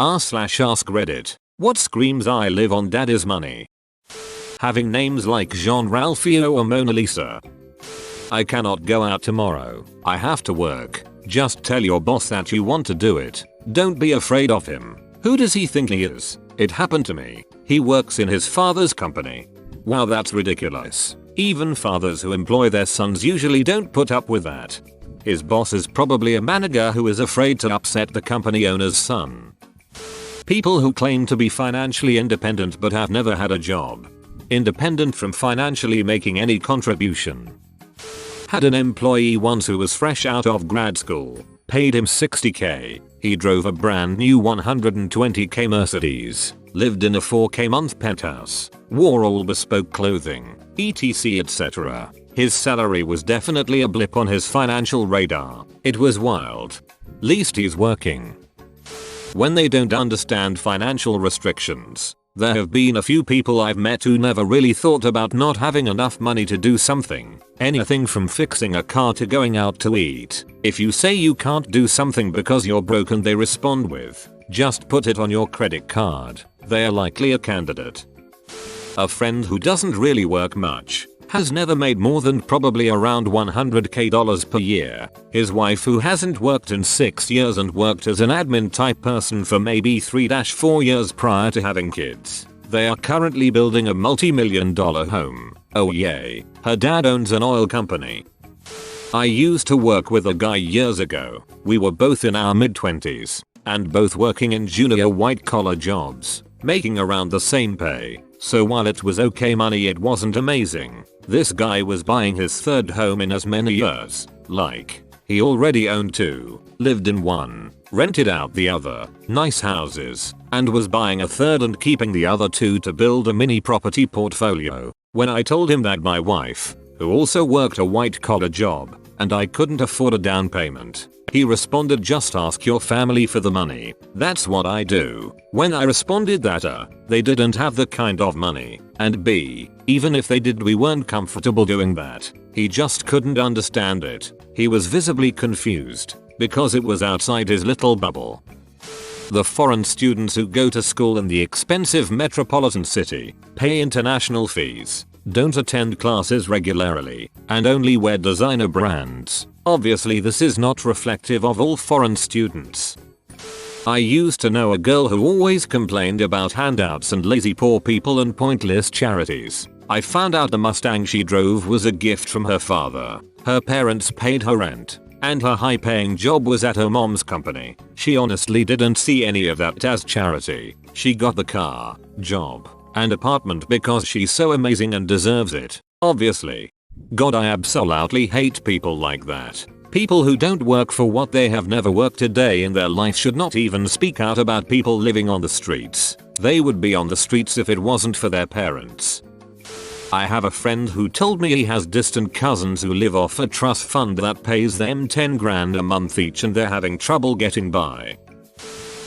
r/ask Reddit. What screams I live on daddy's money? Having names like Jean Ralphio or Mona Lisa. I cannot go out tomorrow. I have to work. Just tell your boss that you want to do it. Don't be afraid of him. Who does he think he is? It happened to me. He works in his father's company. Wow, that's ridiculous. Even fathers who employ their sons usually don't put up with that. His boss is probably a manager who is afraid to upset the company owner's son. People who claim to be financially independent but have never had a job. Independent from financially making any contribution. Had an employee once who was fresh out of grad school. Paid him $60k. He drove a brand new $120k Mercedes. Lived in a 4k month penthouse. Wore all bespoke clothing. etc etc. His salary was definitely a blip on his financial radar. It was wild. Least he's working. When they don't understand financial restrictions. There have been a few people I've met who never really thought about not having enough money to do something. Anything from fixing a car to going out to eat. If you say you can't do something because you're broken, they respond with, just put it on your credit card. They are likely a candidate. A friend who doesn't really work much. Has never made more than probably around $100k per year. His wife who hasn't worked in 6 years and worked as an admin type person for maybe 3-4 years prior to having kids. They are currently building a multi-million-dollar home. Oh yay. Her dad owns an oil company. I used to work with a guy years ago. We were both in our mid-20s and both working in junior white-collar jobs, making around the same pay. So while it was okay money, it wasn't amazing. This guy was buying his third home in as many years. Like, he already owned 2, lived in one, rented out the other, nice houses, and was buying a third and keeping the other 2 to build a mini property portfolio. When I told him that my wife, who also worked a white collar job, and I couldn't afford a down payment, he responded, just ask your family for the money. That's what I do. When I responded that they didn't have the kind of money, and b, even if they did, we weren't comfortable doing that, he just couldn't understand it. He was visibly confused because it was outside his little bubble. The foreign students who go to school in the expensive metropolitan city, pay international fees, don't attend classes regularly, and only wear designer brands. Obviously this is not reflective of all foreign students. I used to know a girl who always complained about handouts and lazy poor people and pointless charities. I found out the Mustang she drove was a gift from her father. Her parents paid her rent, and her high-paying job was at her mom's company. She honestly didn't see any of that as charity. She got the car, job, and apartment because she's so amazing and deserves it, obviously. God, I absolutely hate people like that. People who don't work for what they have never worked a day in their life should not even speak out about people living on the streets. They would be on the streets if it wasn't for their parents. I have a friend who told me he has distant cousins who live off a trust fund that pays them 10 grand a month each and they're having trouble getting by.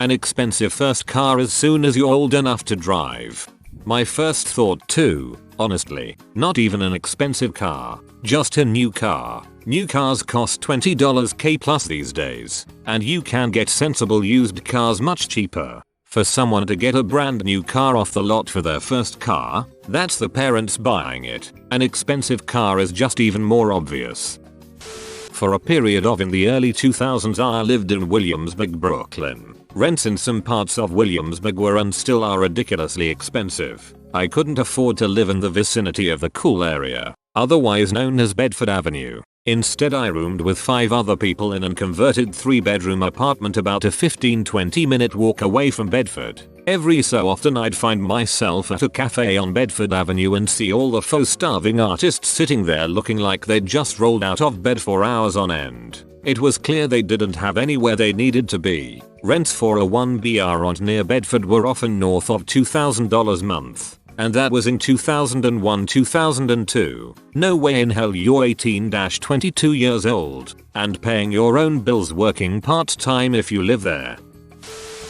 An expensive first car as soon as you're old enough to drive. My first thought too, honestly, not even an expensive car, just a new car. New cars cost $20k plus these days, and you can get sensible used cars much cheaper. For someone to get a brand new car off the lot for their first car, that's the parents buying it. An expensive car is just even more obvious. For a period of in the early 2000s I lived in Williamsburg, Brooklyn. Rents in some parts of Williamsburg were and still are ridiculously expensive. I couldn't afford to live in the vicinity of the cool area, otherwise known as Bedford Avenue. Instead I roomed with 5 other people in a converted 3-bedroom apartment about a 15-20 minute walk away from Bedford. Every so often I'd find myself at a cafe on Bedford Avenue and see all the faux starving artists sitting there looking like they'd just rolled out of bed for hours on end. It was clear they didn't have anywhere they needed to be. Rents for a 1BR near Bedford were often north of $2,000 a month. And that was in 2001-2002. No way in hell you're 18-22 years old and paying your own bills working part-time if you live there.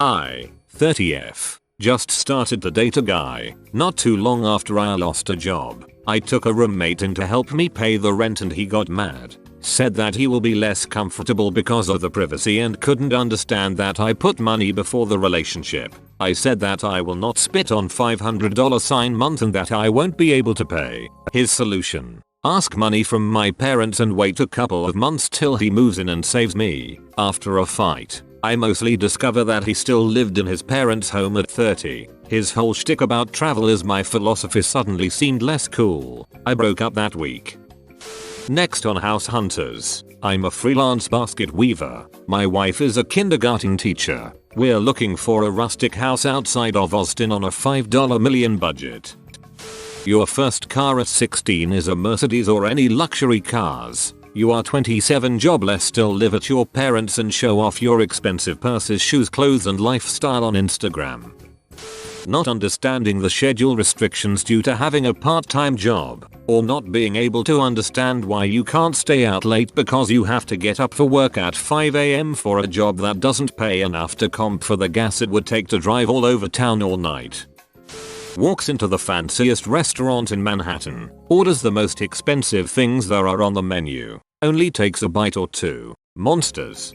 I, 30F, just started to date a guy. Not too long after I lost a job, I took a roommate in to help me pay the rent and he got mad. Said that he will be less comfortable because of the privacy and couldn't understand that I put money before the relationship. I said that I will not spit on $500 month and that I won't be able to pay. His solution: ask money from my parents and wait a couple of months till he moves in and saves me. After a fight, I mostly discover that he still lived in his parents' home at 30. His whole shtick about travel as my philosophy suddenly seemed less cool. I broke up that week. Next on House Hunters, I'm a freelance basket weaver. My wife is a kindergarten teacher. We're looking for a rustic house outside of Austin on a $5 million budget. Your first car at 16 is a Mercedes or any luxury cars. You are 27, jobless, still live at your parents' and show off your expensive purses, shoes, clothes and lifestyle on Instagram. Not understanding the schedule restrictions due to having a part-time job, or not being able to understand why you can't stay out late because you have to get up for work at 5 AM for a job that doesn't pay enough to comp for the gas it would take to drive all over town all night. Walks into the fanciest restaurant in Manhattan, orders the most expensive things there are on the menu, only takes a bite or two. Monsters.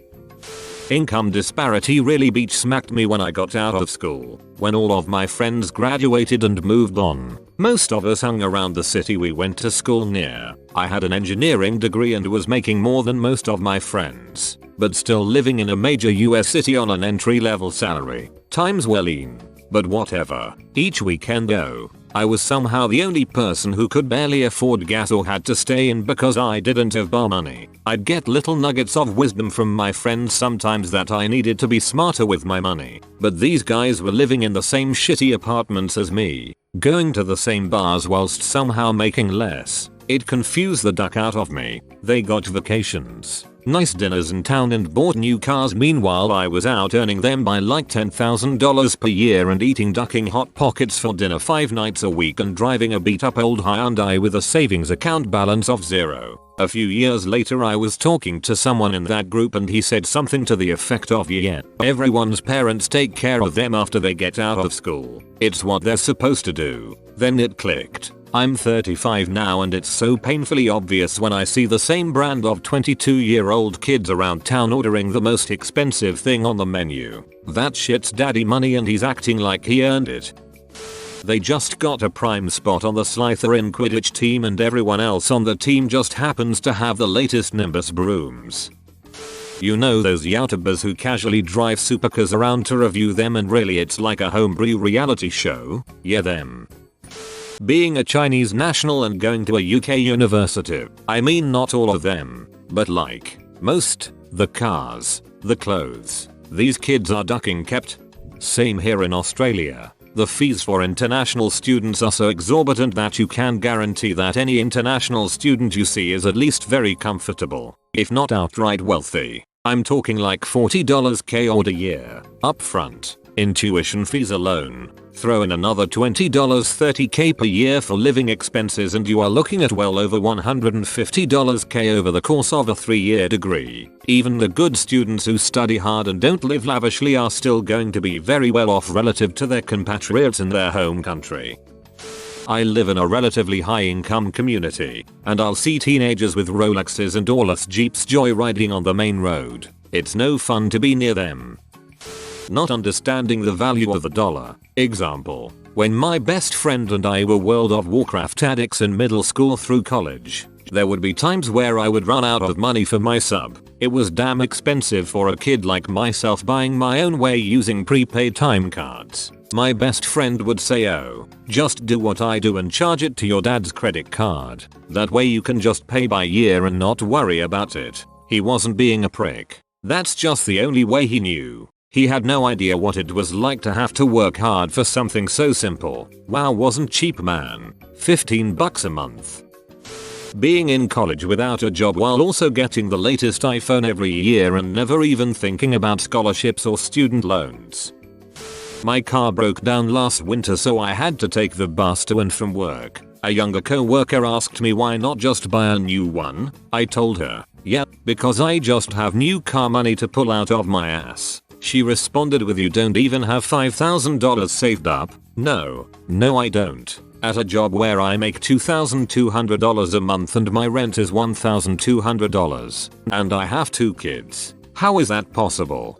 Income disparity really beach smacked me when I got out of school. When all of my friends graduated and moved on, most of us hung around the city we went to school near. I had an engineering degree and was making more than most of my friends, but still living in a major US city on an entry-level salary. Times were lean, but whatever. Each weekend though, I was somehow the only person who could barely afford gas or had to stay in because I didn't have bar money. I'd get little nuggets of wisdom from my friends sometimes that I needed to be smarter with my money. But these guys were living in the same shitty apartments as me, going to the same bars whilst somehow making less. It confused the duck out of me. They got vacations, nice dinners in town and bought new cars. Meanwhile I was out earning them by like $10,000 per year and eating ducking Hot Pockets for dinner 5 nights a week and driving a beat up old Hyundai with a savings account balance of 0. A few years later I was talking to someone in that group and he said something to the effect of, yeah, everyone's parents take care of them after they get out of school. It's what they're supposed to do. Then it clicked. I'm 35 now and it's so painfully obvious when I see the same brand of 22-year-old kids around town ordering the most expensive thing on the menu. That shit's daddy money and he's acting like he earned it. They just got a prime spot on the Slytherin Quidditch team and everyone else on the team just happens to have the latest Nimbus brooms. You know those YouTubers who casually drive supercars around to review them and really it's like a homebrew reality show? Yeah, them. Being a Chinese national and going to a UK university. I mean not all of them, but like most. The cars, the clothes. These kids are ducking kept. Same here in Australia. The fees for international students are so exorbitant that you can guarantee that any international student you see is at least very comfortable, if not outright wealthy. I'm talking like $40 K a year, upfront, in tuition fees alone. Throw in another $20 $30K per year for living expenses and you are looking at well over $150 K over the course of a 3-year degree. Even the good students who study hard and don't live lavishly are still going to be very well off relative to their compatriots in their home country. I live in a relatively high income community, and I'll see teenagers with Rolexes and all-us Jeeps joyriding on the main road. It's no fun to be near them. Not understanding the value of the dollar. Example, when my best friend and I were World of Warcraft addicts in middle school through college, there would be times where I would run out of money for my sub. It was damn expensive for a kid like myself buying my own way using prepaid time cards. My best friend would say, oh, just do what I do and charge it to your dad's credit card. That way you can just pay by year and not worry about it. He wasn't being a prick. That's just the only way he knew. He had no idea what it was like to have to work hard for something so simple. WoW wasn't cheap, man. $15 a month. Being in college without a job while also getting the latest iPhone every year and never even thinking about scholarships or student loans. My car broke down last winter so I had to take the bus to and from work. A younger co-worker asked me why not just buy a new one. I told her, yeah, because I just have new car money to pull out of my ass. She responded with, you don't even have $5,000 saved up? No, I don't. at a job where I make $2,200 a month and my rent is $1,200, and I have 2 kids. How is that possible?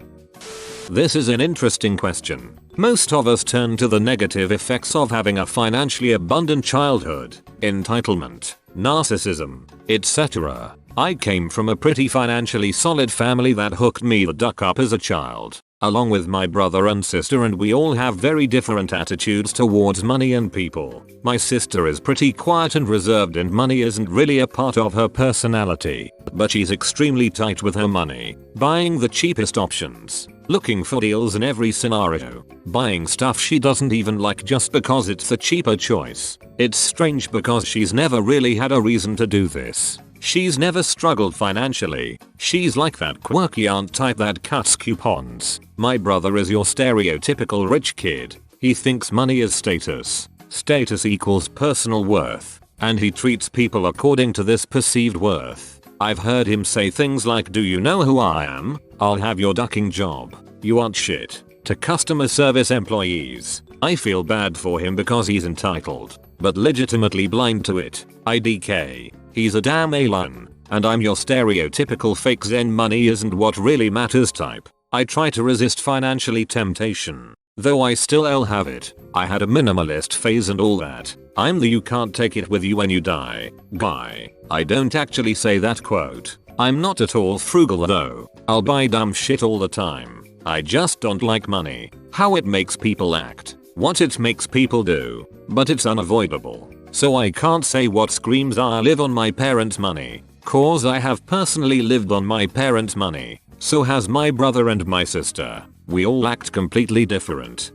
This is an interesting question. Most of us turn to the negative effects of having a financially abundant childhood: entitlement, narcissism, etc. I came from a pretty financially solid family that hooked me the duck up as a child, along with my brother and sister, and we all have very different attitudes towards money and people. My sister is pretty quiet and reserved and money isn't really a part of her personality, but she's extremely tight with her money, buying the cheapest options, looking for deals in every scenario, buying stuff she doesn't even like just because it's the cheaper choice. It's strange because she's never really had a reason to do this. She's never struggled financially. She's like that quirky aunt type that cuts coupons. My brother is your stereotypical rich kid. He thinks money is status. Status equals personal worth, and he treats people according to this perceived worth. I've heard him say things like, "Do you know who I am? I'll have your ducking job. You aren't shit," to customer service employees. I feel bad for him because he's entitled, but legitimately blind to it. IDK. He's a damn alien, and I'm your stereotypical fake zen money isn't what really matters type. I try to resist financially temptation, though I still have it. I had a minimalist phase and all that. I'm the "you can't take it with you when you die" guy. I don't actually say that quote. I'm not at all frugal though. I'll buy dumb shit all the time. I just don't like money. How it makes people act, what it makes people do, but it's unavoidable. So I can't say what screams I live on my parents' money, cause I have personally lived on my parents' money. So has my brother and my sister. We all act completely different.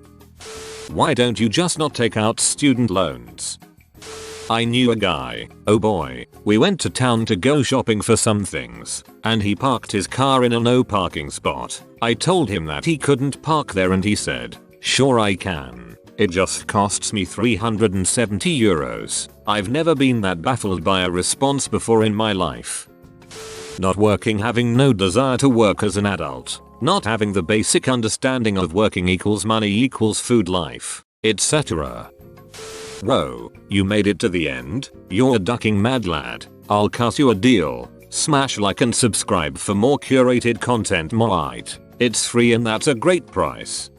Why don't you just not take out student loans? I knew a guy, oh boy, we went to town to go shopping for some things, and he parked his car in a no parking spot. I told him that he couldn't park there and he said, "Sure I can. It just costs me 370 euros. I've never been that baffled by a response before in my life. Not working, having no desire to work as an adult, not having the basic understanding of working equals money equals food life, etc. Whoa, you made it to the end? You're a ducking mad lad. I'll cut you a deal. Smash like and subscribe for more curated content. It's free and that's a great price.